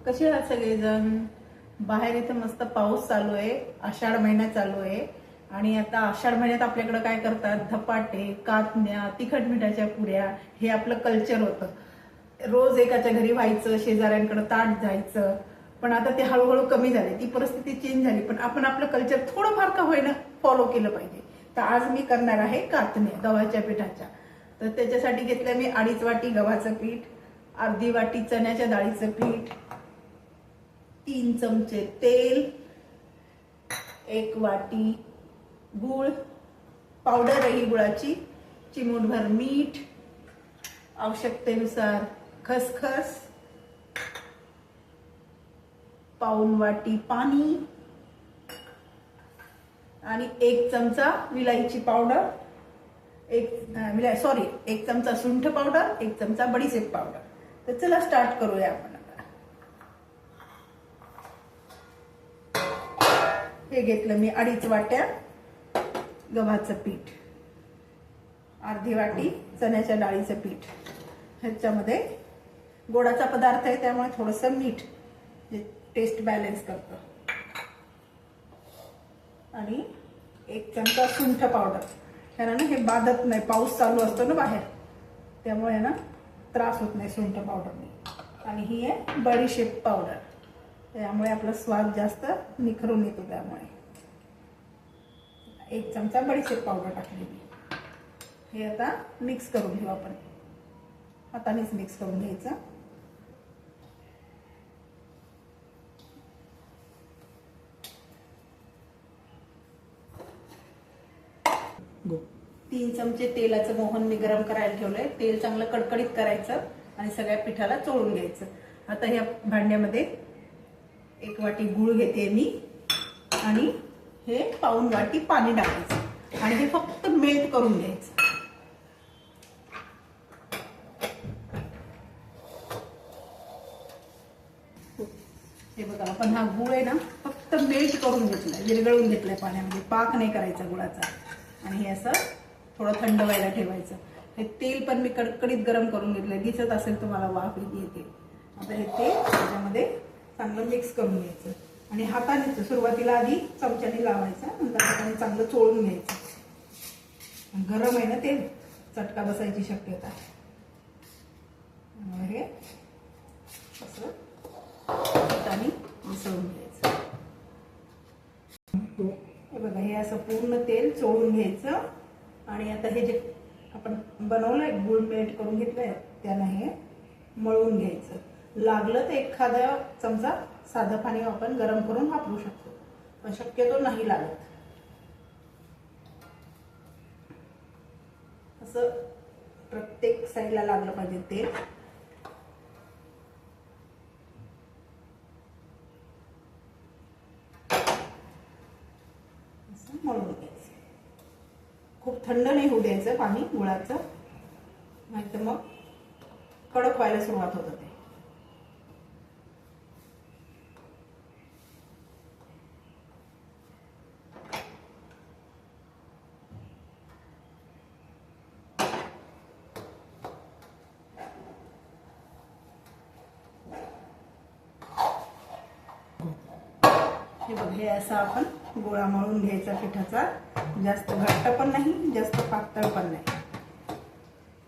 कसे आहात सगळेजण? बाहेर इथे मस्त पाऊस चालू आहे, आषाढ महिना चालू आहे आणि आता आषाढ महिन्यात आपल्याकडे काय करतात, धपाटे, कातण्या, तिखट मिठाच्या पुऱ्या, हे आपलं कल्चर होतं. रोज एकाच्या घरी व्हायचं, शेजाऱ्यांकडे ताट जायचं. पण आता ते हळूहळू कमी झाले, ती परिस्थिती चेंज झाली. पण आपण आपलं कल्चर थोडंफार का होईना फॉलो केलं पाहिजे. तर आज मी करणार आहे कातण्या गव्हाच्या पिठाच्या. तर त्याच्यासाठी घेतलं मी 2.5 वाटी गव्हाचं पीठ, अर्धी वाटी चण्याच्या डाळीचं पीठ, 3 चमचे तेल, 1 वाटी गूळ, पावडर आहे गुळाची, चिमूटभर मीठ, आवश्यकतेनुसार खसखस, पाऊण वाटी पाणी आणि 1 चमचा विलायची पावडर, 1 चमचा सुंठ पावडर, 1 चमचा बडीशेप पावडर. तर चला स्टार्ट करूया आपण. हे घेतलं मी 2.5 वाट्या गव्हाचं पीठ, अर्धी वाटी चण्याच्या डाळीचं पीठ. ह्याच्यामध्ये गोडाचा पदार्थ आहे त्यामुळे थोडंसं मीठ जे टेस्ट बॅलन्स करतं, आणि 1 चमचा सुंठ पावडर. कारण हे बाधत नाही, पाऊस चालू असतो ना बाहेर, त्यामुळे ना त्रास होत नाही सुंठ पावडरने. आणि ही आहे बडीशेप पावडर, त्यामुळे आपला स्वाद जास्त निखरून येतो. त्यामुळे 1 चमचा बडीशेप पावडर टाकली मी. हे आता मिक्स करून घेऊ आपण, हातानेच मिक्स करून घ्यायचं. तीन चमचे तेलाचं मोहन मी गरम करायला ठेवलंय. तेल चांगलं कडकडीत करायचं आणि सगळ्या पिठाला चोळून घ्यायचं. आता ह्या भांड्यामध्ये 1 वाटी गूळ घेते मी आणि हे पाऊण वाटी पाणी टाकायचं आणि हे फक्त मेल्ट करून घ्यायचं. हे बघा, आपण हा गूळ आहे ना फक्त मेल्ट करून घेतलाय, विरघळून घेतलाय पाण्यामध्ये, पाक नाही करायचा गुळाचा. आणि हे असं थोडं थंड व्हायला ठेवायचं. हे तेल पण मी कडकडीत गरम करून घेतलंय, दिसत असेल तुम्हाला वाफ येते. आता हे तेल त्याच्यामध्ये चांगलं मिक्स करून घ्यायचं आणि हाताने सुरुवातीला आधी चमच्याने लावायचं, नंतर हाताने चांगलं चोळून घ्यायचं. गरम आहे ना तेल, चटका बसायची शक्यता. हे असं हाताने मिसळून घ्यायचं. हे बघा, हे असं पूर्ण तेल चोळून घ्यायचं. आणि आता हे जे आपण बनवलंय, गूळ मेल्ट करून घेतलंय, त्यानं हे मळून घ्यायचं. लागलं तर एखादा चमचा साधं पाणी आपण गरम करून वापरू शकतो, पण शक्यतो नाही लागत. असं प्रत्येक साईडला लागलं पाहिजे तेल. असं मळून घ्यायचं. खूप थंड नाही होऊ द्यायचं पाणी गुळाचं, नाहीतर मग कडक व्हायला सुरुवात होतं ते. हे बघ, हे असं आपण गोळा मळून घ्यायचा पिठाचा. जास्त घट्ट पण नाही, जास्त पातळ पण नाही.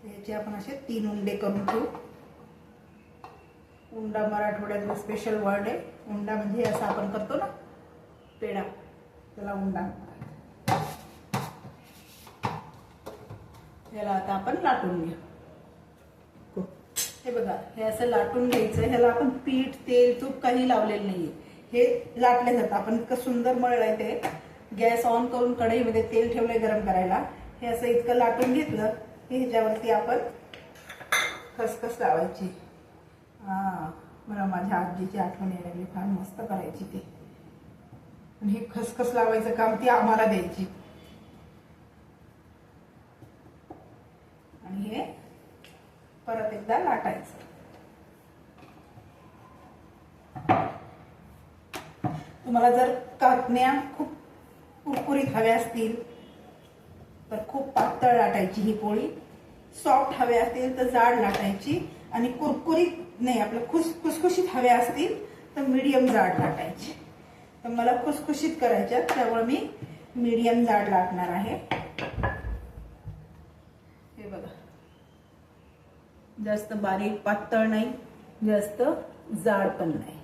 याचे आपण असे 3 उंडे करून ठेवू. उंडा मराठवाड्यातला स्पेशल वर्ड आहे. उंडा म्हणजे असं आपण करतो ना पेढा, त्याला उंडा म्हणतात. याला आता आपण लाटून घेऊ. हे बघा, हे असं लाटून घ्यायचं. ह्याला आपण पीठ, तेल, तूप काही लावलेलं नाहीये. हे लाटले जातं. आपण इतकं सुंदर मळलंय ते. गॅस ऑन करून कढईमध्ये तेल ठेवलंय गरम करायला. हे असं इतकं लाटून घेतलं की ह्याच्यावरती आपण खसखस लावायची. मला माझ्या आजीची आठवण यायला लागली, फार मस्त करायची ती. आणि हे खसखस लावायचं काम ती आम्हाला द्यायची. आणि हे परत एकदा लाटायचं. तुम्हाला जर कातण्या खूप कुरकुरीत हव्या असतील तर खूप पातळ लाटायची ही पोळी. सॉफ्ट हव्या असतील तर जाड लाटायची. आणि कुरकुरीत नाही, आपलं खुसखुशीत हवे असतील तर मीडियम जाड लाटायचे. तर मला खुसखुशीत करायच्या, त्यामुळे मी मीडियम जाड लाटणार आहे. हे बघा, जास्त बारीक पातळ नाही, जास्त जाड पण नाही.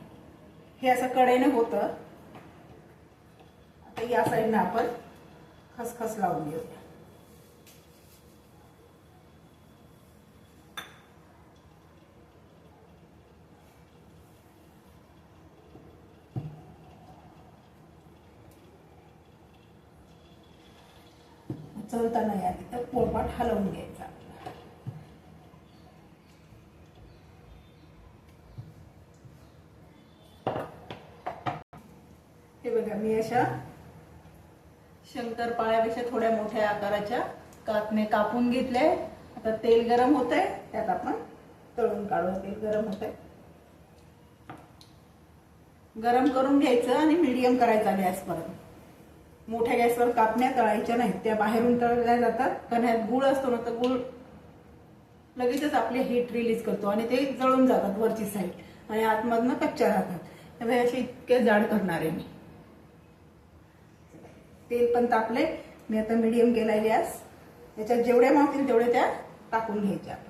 हे असं कडेने होतं. आता या साईडनं आपण खसखस लावून घेऊया. चलता नाही आली तर पोळपाट हलवून घ्यायचा. हे बघा, मी अशा शंकरपाळ्यापेक्षा थोड्या मोठ्या आकाराच्या कापणे कापून घेतले. आता तेल गरम होत आहे, त्यात आपण तळून काढू. तेल गरम होत आहे, गरम करून घ्यायचं आणि मीडियम करायचा गॅस. परत मोठ्या गॅसवर कापण्या तळायच्या नाहीत, त्या बाहेरून तळल्या जातात. कारण ह्यात गुळ असतो ना, तर गुळ लगेचच आपले हीट रिलीज करतो आणि ते जळून जातात वरची साईड आणि आतमधनं कच्च्या राहतात. त्यामुळे असे इतके जाड करणार आहे मी. तेल पण तापले, मी आता मीडियम केलाय गॅस. त्याच्यात जेवढ्या मावतील तेवढे त्या टाकून घ्यायच्या आपण.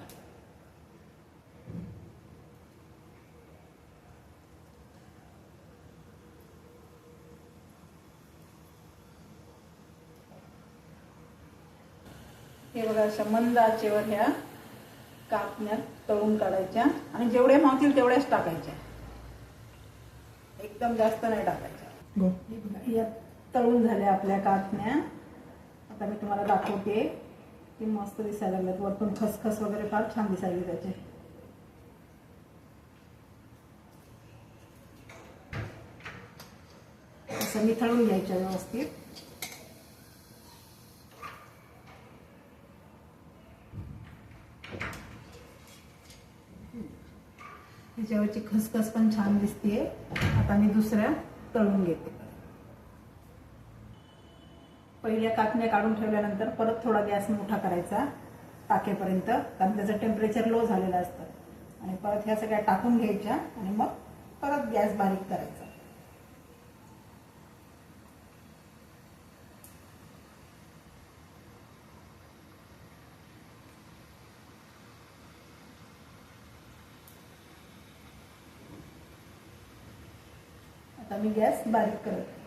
हे बघा, अशा मंद आचेवर ह्या कापण्या तळून काढायच्या आणि जेवढे मावतील तेवढ्याच टाकायच्या, एकदम जास्त नाही टाकायच्या. हे बघा, या तळून झाल्या आपल्या कापण्या. आता मी तुम्हाला दाखवते की मस्त दिसायला लागल्यात. वरतून खसखस वगैरे फार छान दिसायली त्याचे. असं मी तळून घ्यायच्या व्यवस्थित. त्याच्यावरची खसखस पण छान दिसते. आता मी दुसऱ्या तळून घेते. पहिल्या कापण्या काढून ठेवल्यानंतर परत थोडा गॅस मोठा करायचा टाकेपर्यंत, कारण त्याचं टेम्परेचर लो झालेलं असतं. आणि परत ह्या सगळ्या टाकून घ्यायच्या आणि मग परत गॅस बारीक करायचा. आता मी गॅस बारीक करते.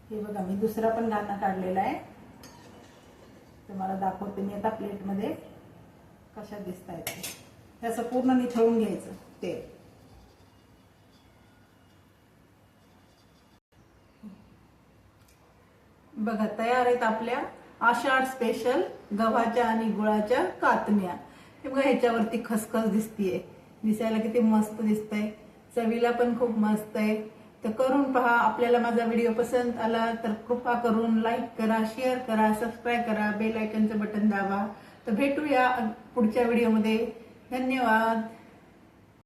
हे बघा, मी दुसरा पण गाणा काढलेला आहे, तुम्हाला दाखवते मी आता प्लेटमध्ये कशा दिसत आहेत. त्याचं पूर्ण निथळून घ्यायचं तेल. बघा, तयार आहेत आपल्या आषाढ स्पेशल गव्हाच्या आणि गुळाच्या कातण्या. हे बघा, ह्याच्यावरती खसखस दिसतीये, दिसायला किती मस्त दिसतंय. चवीला पण खूप मस्त आहे. तर करून पहा. आपल्याला माझा व्हिडिओ पसंत आला तर कृपा करून लाईक करा, शेअर करा, सबस्क्राईब करा, बेल आयकॉनचं बटन दाबा. तर भेटूया पुढच्या व्हिडिओमध्ये. धन्यवाद.